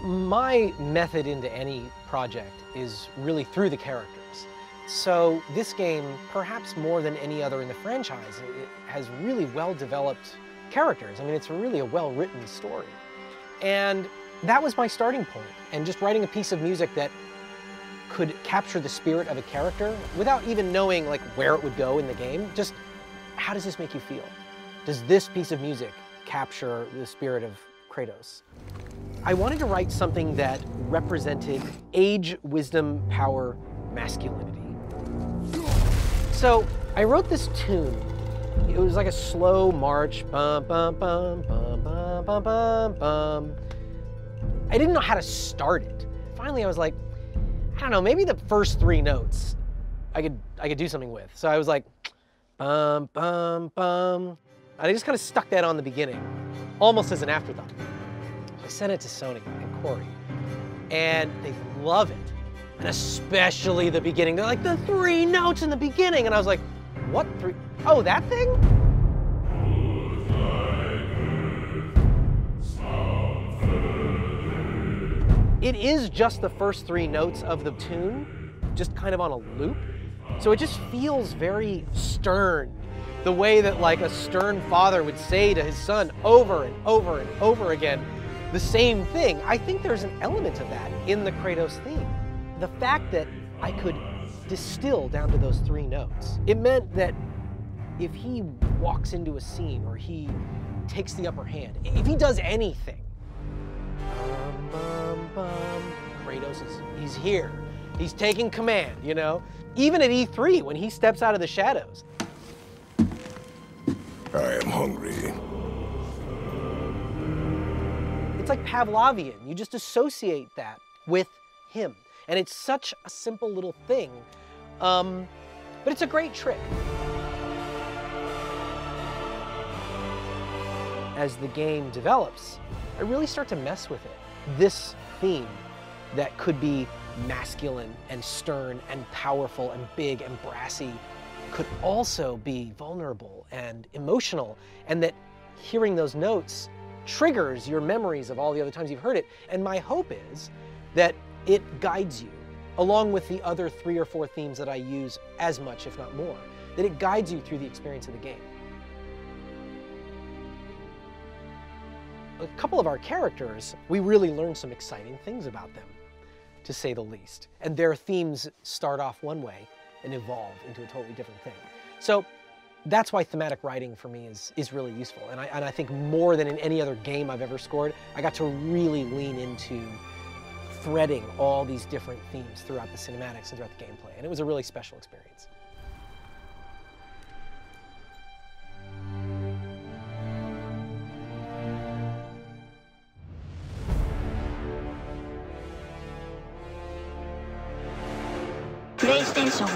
My method into any project is really through the characters. So this game, perhaps more than any other in the franchise, it has really well-developed characters. I mean, it's really a well-written story. And that was my starting point. And just writing a piece of music that could capture the spirit of a character without even knowing like where it would go in the game. Just, how does this make you feel? Does this piece of music capture the spirit of Kratos? I wanted to write something that represented age, wisdom, power, masculinity. So I wrote this tune. It was like a slow march, bum, bum, bum, bum, bum, bum, bum, bum. I didn't know how to start it. Finally, I was like, I don't know, maybe the first 3 notes I could do something with. So I was like, bum, bum, bum. And I just kind of stuck that on the beginning, almost as an afterthought. I sent it to Sony and Corey, and they love it. And especially the beginning. They're like, the 3 notes in the beginning. And I was like, what 3? Oh, that thing? It is just the first 3 notes of the tune, just kind of on a loop. So it just feels very stern. The way that like a stern father would say to his son over and over and over again, the same thing. I think there's an element of that in the Kratos theme. The fact that I could distill down to those 3 notes, it meant that if he walks into a scene or he takes the upper hand, if he does anything, bum, bum, bum, Kratos he's here. He's taking command, you know? Even at E3, when he steps out of the shadows. I am hungry. It's like Pavlovian. You just associate that with him. And it's such a simple little thing, but it's a great trick. As the game develops, I really start to mess with it. This theme that could be masculine and stern and powerful and big and brassy could also be vulnerable and emotional, and that hearing those notes triggers your memories of all the other times you've heard it. And my hope is that it guides you, along with the other 3 or 4 themes that I use as much, if not more, that it guides you through the experience of the game. A couple of our characters, we really learn some exciting things about them, to say the least. And their themes start off one way and evolve into a totally different thing. So that's why thematic writing for me is really useful. And I think more than in any other game I've ever scored, I got to really lean into threading all these different themes throughout the cinematics and throughout the gameplay. And it was a really special experience. PlayStation